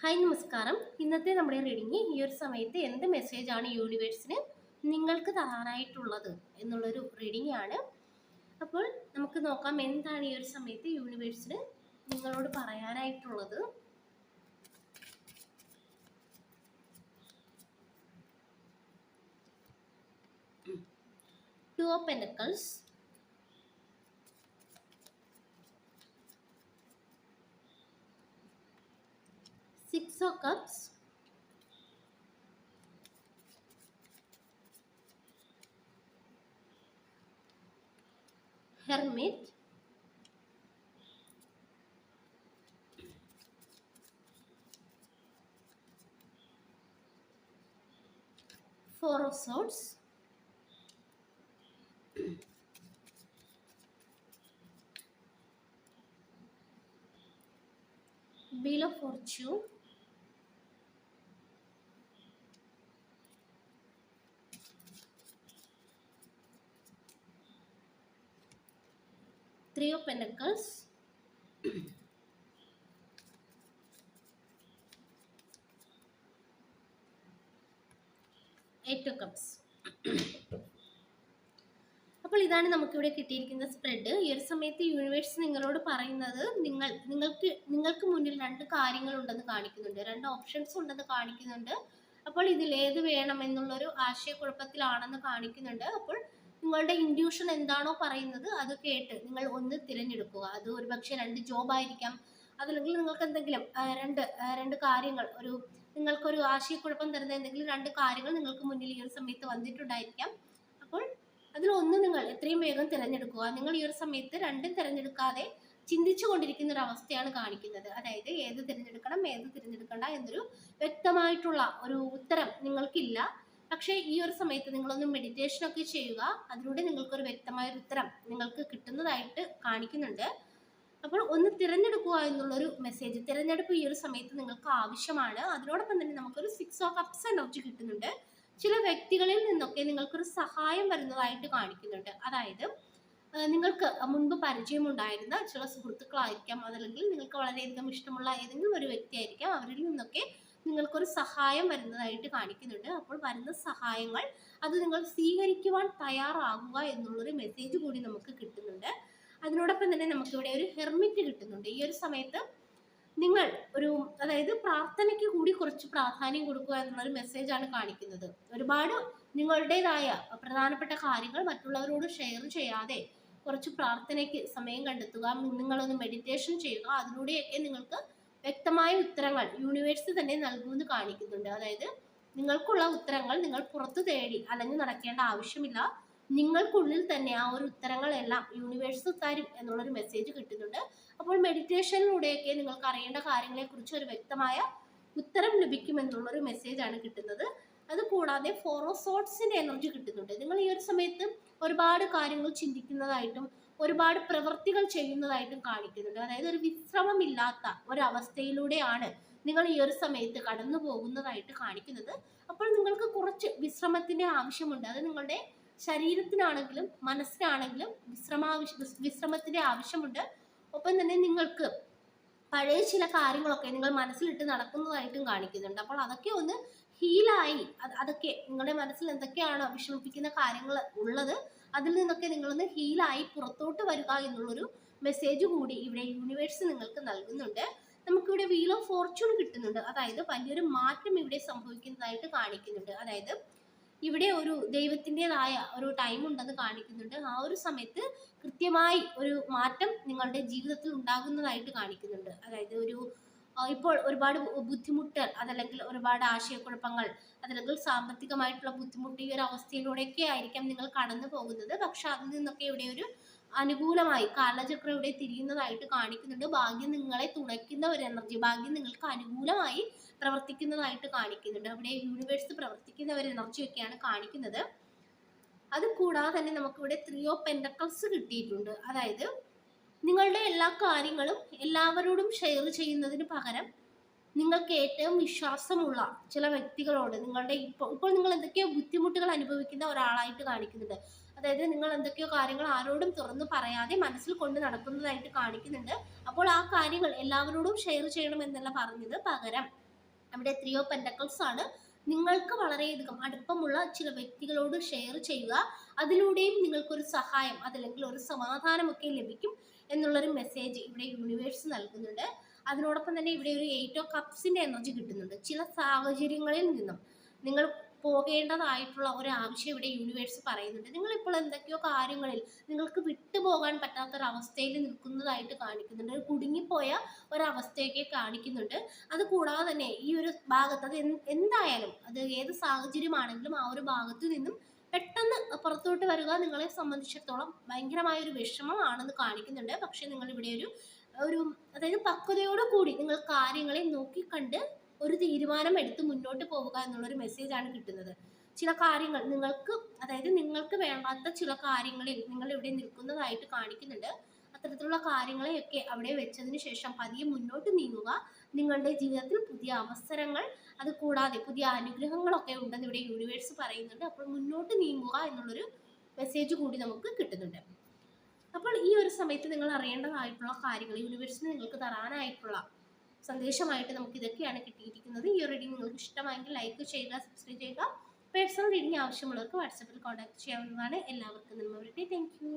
Hi നമസ്കാരം. ഇന്നത്തെ നമ്മുടെ റീഡിങ് ഈ ഒരു സമയത്ത് എന്ത് മെസ്സേജാണ് യൂണിവേഴ്സിന് നിങ്ങൾക്ക് തരാനായിട്ടുള്ളത് എന്നുള്ളൊരു റീഡിംഗ് ആണ്. അപ്പോൾ നമുക്ക് നോക്കാം എന്താണ് ഈ ഒരു സമയത്ത് യൂണിവേഴ്സിന് നിങ്ങളോട് പറയാനായിട്ടുള്ളത്. Two of pentacles, six of cups, Hermit, Four of Swords, Wheel of Fortune, Three of Pentacles, Eight of Cups. അപ്പോൾ ഇതാണ് നമുക്കിവിടെ കിട്ടിയിരിക്കുന്ന സ്പ്രെഡ്. ഈ ഒരു സമയത്ത് യൂണിവേഴ്സ് നിങ്ങളോട് പറയുന്നത് നിങ്ങൾക്ക് മുന്നിൽ രണ്ട് കാര്യങ്ങളുണ്ടെന്ന് കാണിക്കുന്നുണ്ട്, രണ്ട് ഓപ്ഷൻസ് ഉണ്ടെന്ന് കാണിക്കുന്നുണ്ട്. അപ്പോൾ ഇതിലേത് വേണം എന്നുള്ളൊരു ആശയക്കുഴപ്പത്തിലാണെന്ന് കാണിക്കുന്നുണ്ട്. അപ്പോൾ നിങ്ങളുടെ ഇൻഡ്യൂഷൻ എന്താണോ പറയുന്നത് അത് കേട്ട് നിങ്ങൾ ഒന്ന് തിരഞ്ഞെടുക്കുക. അത് ഒരുപക്ഷെ രണ്ട് ജോബായിരിക്കാം, അതല്ലെങ്കിൽ നിങ്ങൾക്ക് എന്തെങ്കിലും രണ്ട് കാര്യങ്ങൾ, നിങ്ങൾക്കൊരു ആശയക്കുഴപ്പം തരുന്ന എന്തെങ്കിലും രണ്ട് കാര്യങ്ങൾ നിങ്ങൾക്ക് മുന്നിൽ ഈ ഒരു സമയത്ത് വന്നിട്ടുണ്ടായിരിക്കാം. അപ്പോൾ അതിലൊന്ന് നിങ്ങൾ എത്രയും വേഗം തിരഞ്ഞെടുക്കുക. നിങ്ങൾ ഈ ഒരു സമയത്ത് രണ്ടും തിരഞ്ഞെടുക്കാതെ ചിന്തിച്ചു കൊണ്ടിരിക്കുന്ന ഒരു അവസ്ഥയാണ് കാണിക്കുന്നത്. അതായത് ഏത് തിരഞ്ഞെടുക്കണം ഏത് തിരഞ്ഞെടുക്കണ്ട എന്നൊരു വ്യക്തമായിട്ടുള്ള ഒരു ഉത്തരം നിങ്ങൾക്കില്ല. പക്ഷേ ഈ ഒരു സമയത്ത് നിങ്ങളൊന്ന് മെഡിറ്റേഷൻ ഒക്കെ ചെയ്യുക. അതിലൂടെ നിങ്ങൾക്കൊരു വ്യക്തമായ ഒരു ഉത്തരം നിങ്ങൾക്ക് കിട്ടുന്നതായിട്ട് കാണിക്കുന്നുണ്ട്. അപ്പോൾ ഒന്ന് തിരഞ്ഞെടുക്കുക എന്നുള്ളൊരു മെസ്സേജ്, തിരഞ്ഞെടുപ്പ് ഈ ഒരു സമയത്ത് നിങ്ങൾക്ക് ആവശ്യമാണ്. അതിനോടൊപ്പം തന്നെ നമുക്കൊരു സിക്സ് ഓഫ് കപ്സ് എനർജി കിട്ടുന്നുണ്ട്. ചില വ്യക്തികളിൽ നിന്നൊക്കെ നിങ്ങൾക്കൊരു സഹായം വരുന്നതായിട്ട് കാണിക്കുന്നുണ്ട്. അതായത് നിങ്ങൾക്ക് മുൻപ് പരിചയമുണ്ടായിരുന്ന ചില സുഹൃത്തുക്കളായിരിക്കാം, അതല്ലെങ്കിൽ നിങ്ങൾക്ക് വളരെയധികം ഇഷ്ടമുള്ള ഏതെങ്കിലും ഒരു വ്യക്തിയായിരിക്കാം. അവരിൽ നിന്നൊക്കെ നിങ്ങൾക്കൊരു സഹായം വരുന്നതായിട്ട് കാണിക്കുന്നുണ്ട്. അപ്പോൾ വരുന്ന സഹായങ്ങൾ അത് നിങ്ങൾ സ്വീകരിക്കുവാൻ തയ്യാറാകുക എന്നുള്ളൊരു മെസ്സേജ് കൂടി നമുക്ക് കിട്ടുന്നുണ്ട്. അതിനോടൊപ്പം തന്നെ നമുക്കിവിടെ ഒരു ഹെർമിറ്റ് കിട്ടുന്നുണ്ട്. ഈ ഒരു സമയത്ത് നിങ്ങൾ അതായത് പ്രാർത്ഥനയ്ക്ക് കൂടി കുറച്ച് പ്രാധാന്യം കൊടുക്കുക എന്നുള്ളൊരു മെസ്സേജാണ് കാണിക്കുന്നത്. ഒരുപാട് നിങ്ങളുടേതായ പ്രധാനപ്പെട്ട കാര്യങ്ങൾ മറ്റുള്ളവരോട് ഷെയർ ചെയ്യാതെ കുറച്ച് പ്രാർത്ഥനയ്ക്ക് സമയം കണ്ടെത്തുക, നിങ്ങളൊന്ന് മെഡിറ്റേഷൻ ചെയ്യുക. അതിലൂടെയൊക്കെ നിങ്ങൾക്ക് വ്യക്തമായ ഉത്തരങ്ങൾ യൂണിവേഴ്സ് തന്നെ നൽകുമെന്ന് കാണിക്കുന്നുണ്ട്. അതായത് നിങ്ങൾക്കുള്ള ഉത്തരങ്ങൾ നിങ്ങൾ പുറത്തു തേടി അലഞ്ഞു നടക്കേണ്ട ആവശ്യമില്ല. നിങ്ങൾക്കുള്ളിൽ തന്നെ ആ ഒരു ഉത്തരങ്ങളെല്ലാം യൂണിവേഴ്സ് തരും എന്നുള്ളൊരു മെസ്സേജ് കിട്ടുന്നുണ്ട്. അപ്പോൾ മെഡിറ്റേഷനിലൂടെയൊക്കെ നിങ്ങൾക്ക് അറിയേണ്ട കാര്യങ്ങളെക്കുറിച്ച് ഒരു വ്യക്തമായ ഉത്തരം ലഭിക്കുമെന്നുള്ളൊരു മെസ്സേജാണ് കിട്ടുന്നത്. അതുകൂടാതെ ഫോർ ഓഫ് സോർട്സിന്റെ എനർജി കിട്ടുന്നുണ്ട്. നിങ്ങൾ ഈ ഒരു സമയത്ത് ഒരുപാട് കാര്യങ്ങൾ ചിന്തിക്കുന്നതായിട്ടും ഒരുപാട് പ്രവൃത്തികൾ ചെയ്യുന്നതായിട്ടും കാണിക്കുന്നുണ്ട്. അതായത് ഒരു വിശ്രമമില്ലാത്ത ഒരവസ്ഥയിലൂടെയാണ് നിങ്ങൾ ഈ ഒരു സമയത്ത് കടന്നു പോകുന്നതായിട്ട് കാണിക്കുന്നത്. അപ്പോൾ നിങ്ങൾക്ക് കുറച്ച് വിശ്രമത്തിന്റെ ആവശ്യമുണ്ട്. അത് നിങ്ങളുടെ ശരീരത്തിനാണെങ്കിലും മനസ്സിനാണെങ്കിലും വിശ്രമത്തിന്റെ ആവശ്യമുണ്ട്. ഒപ്പം തന്നെ നിങ്ങൾക്ക് പഴയ ചില കാര്യങ്ങളൊക്കെ നിങ്ങൾ മനസ്സിലിട്ട് നടക്കുന്നതായിട്ടും കാണിക്കുന്നുണ്ട്. അപ്പോൾ അതൊക്കെ ഒന്ന് ഹീലായി, അതൊക്കെ നിങ്ങളുടെ മനസ്സിൽ എന്തൊക്കെയാണോ വിഷമിപ്പിക്കുന്ന കാര്യങ്ങൾ ഉള്ളത് അതിൽ നിന്നൊക്കെ നിങ്ങളൊന്ന് ഹീലായി പുറത്തോട്ട് വരിക എന്നുള്ളൊരു മെസ്സേജ് കൂടി ഇവിടെ യൂണിവേഴ്സ് നിങ്ങൾക്ക് നൽകുന്നുണ്ട്. നമുക്കിവിടെ വീൽ ഓഫ് ഫോർച്യൂൺ കിട്ടുന്നുണ്ട്. അതായത് വലിയൊരു മാറ്റം ഇവിടെ സംഭവിക്കുന്നതായിട്ട് കാണിക്കുന്നുണ്ട്. അതായത് ഇവിടെ ഒരു ദൈവത്തിൻ്റെതായ ഒരു ടൈം ഉണ്ടെന്ന് കാണിക്കുന്നുണ്ട്. ആ ഒരു സമയത്ത് കൃത്യമായി ഒരു മാറ്റം നിങ്ങളുടെ ജീവിതത്തിൽ ഉണ്ടാകുന്നതായിട്ട് കാണിക്കുന്നുണ്ട്. അതായത് ഇപ്പോൾ ഒരുപാട് ബുദ്ധിമുട്ട്, അതല്ലെങ്കിൽ ഒരുപാട് ആശയക്കുഴപ്പങ്ങൾ, അതല്ലെങ്കിൽ സാമ്പത്തികമായിട്ടുള്ള ബുദ്ധിമുട്ട്, ഈ ഒരു അവസ്ഥയിലൂടെയൊക്കെ ആയിരിക്കാം നിങ്ങൾ കടന്നു പോകുന്നത്. പക്ഷെ അതിൽ നിന്നൊക്കെ ഇവിടെ ഒരു അനുകൂലമായി കാലചക്രം ഇവിടെ തിരിയുന്നതായിട്ട് കാണിക്കുന്നുണ്ട്. ഭാഗ്യം നിങ്ങളെ തുണയ്ക്കുന്ന ഒരു എനർജി, ഭാഗ്യം നിങ്ങൾക്ക് അനുകൂലമായി പ്രവർത്തിക്കുന്നതായിട്ട് കാണിക്കുന്നുണ്ട്. അവിടെ യൂണിവേഴ്സ് പ്രവർത്തിക്കുന്ന ഒരു എനർജിയൊക്കെയാണ് കാണിക്കുന്നത്. അത് കൂടാതെ തന്നെ നമുക്കിവിടെ ത്രീ ഓഫ് പെന്റക്കിൾസ് കിട്ടിയിട്ടുണ്ട്. അതായത് നിങ്ങളുടെ എല്ലാ കാര്യങ്ങളും എല്ലാവരോടും ഷെയർ ചെയ്യുന്നതിന് പകരം നിങ്ങൾക്ക് ഏറ്റവും വിശ്വാസമുള്ള ചില വ്യക്തികളോട് ഇപ്പോൾ നിങ്ങൾ എന്തൊക്കെയോ ബുദ്ധിമുട്ടുകൾ അനുഭവിക്കുന്ന ഒരാളായിട്ട് കാണിക്കുന്നുണ്ട്. അതായത് നിങ്ങൾ എന്തൊക്കെയോ കാര്യങ്ങൾ ആരോടും തുറന്നു പറയാതെ മനസ്സിൽ കൊണ്ട് നടക്കുന്നതായിട്ട് കാണിക്കുന്നുണ്ട്. അപ്പോൾ ആ കാര്യങ്ങൾ എല്ലാവരോടും ഷെയർ ചെയ്യണമെന്നല്ല പറഞ്ഞത്, പകരം അവിടെ 3 of Pentacles ആണ്. നിങ്ങൾക്ക് വളരെയധികം അടുപ്പമുള്ള ചില വ്യക്തികളോട് ഷെയർ ചെയ്യുക. അതിലൂടെയും നിങ്ങൾക്കൊരു സഹായം അതല്ലെങ്കിൽ ഒരു സമാധാനമൊക്കെ ലഭിക്കും എന്നുള്ളൊരു മെസ്സേജ് ഇവിടെ യൂണിവേഴ്സ് നൽകുന്നുണ്ട്. അതിനോടൊപ്പം തന്നെ ഇവിടെ ഒരു 8 of Cupsന്റെ എനർജി കിട്ടുന്നുണ്ട്. ചില സാഹചര്യങ്ങളിൽ നിന്നും നിങ്ങൾ പോകേണ്ടതായിട്ടുള്ള ഒരു ആവശ്യം ഇവിടെ യൂണിവേഴ്സ് പറയുന്നുണ്ട്. നിങ്ങളിപ്പോൾ എന്തൊക്കെയോ കാര്യങ്ങളിൽ നിങ്ങൾക്ക് വിട്ടുപോകാൻ പറ്റാത്തൊരവസ്ഥയിൽ നിൽക്കുന്നതായിട്ട് കാണിക്കുന്നുണ്ട്. ഒരു കുടുങ്ങിപ്പോയ ഒരവസ്ഥയൊക്കെ കാണിക്കുന്നുണ്ട്. അത് കൂടാതെ തന്നെ ഈ ഒരു ഭാഗത്ത് അത് എന്തായാലും അത് ഏത് സാഹചര്യമാണെങ്കിലും ആ ഒരു ഭാഗത്തു നിന്നും പെട്ടെന്ന് പുറത്തോട്ട് വരിക നിങ്ങളെ സംബന്ധിച്ചിടത്തോളം ഭയങ്കരമായ ഒരു വിഷമമാണെന്ന് കാണിക്കുന്നുണ്ട്. പക്ഷെ നിങ്ങൾ ഇവിടെ ഒരു അതായത് പക്വതയോടു കൂടി നിങ്ങൾ കാര്യങ്ങളെ നോക്കിക്കണ്ട് ഒരു തീരുമാനം എടുത്ത് മുന്നോട്ട് പോവുക എന്നുള്ളൊരു മെസ്സേജാണ് കിട്ടുന്നത്. ചില കാര്യങ്ങൾ നിങ്ങൾക്ക് വേണ്ടാത്ത ചില കാര്യങ്ങളിൽ നിങ്ങൾ ഇവിടെ നിൽക്കുന്നതായിട്ട് കാണിക്കുന്നുണ്ട്. അത്തരത്തിലുള്ള കാര്യങ്ങളെയൊക്കെ അവിടെ വെച്ചതിന് ശേഷം പതിയെ മുന്നോട്ട് നീങ്ങുക. നിങ്ങളുടെ ജീവിതത്തിൽ പുതിയ അവസരങ്ങൾ അത് കൂടാതെ പുതിയ അനുഗ്രഹങ്ങളൊക്കെ ഉണ്ടെന്ന് ഇവിടെ യൂണിവേഴ്സ് പറയുന്നുണ്ട്. അപ്പോൾ മുന്നോട്ട് നീങ്ങുക എന്നുള്ളൊരു മെസ്സേജ് കൂടി നമുക്ക് കിട്ടുന്നുണ്ട്. അപ്പോൾ ഈ ഒരു സമയത്ത് നിങ്ങൾ അറിയേണ്ടതായിട്ടുള്ള കാര്യങ്ങൾ യൂണിവേഴ്സിന് നിങ്ങൾക്ക് തരാനായിട്ടുള്ള സന്ദേശമായിട്ട് നമുക്ക് ഇതൊക്കെയാണ് കിട്ടിയിരിക്കുന്നത്. ഈ ഒരു റീഡിംഗ് നിങ്ങൾക്ക് ഇഷ്ടമായെങ്കിൽ ലൈക്ക് ചെയ്യുക, സബ്സ്ക്രൈബ് ചെയ്യുക. പേഴ്സണൽ റീഡിംഗ് ആവശ്യമുള്ളവർക്ക് വാട്സാപ്പിൽ കോൺടാക്ട് ചെയ്യാവുന്നതാണ്. എല്ലാവർക്കും നന്മ വരട്ടെ. Thank you.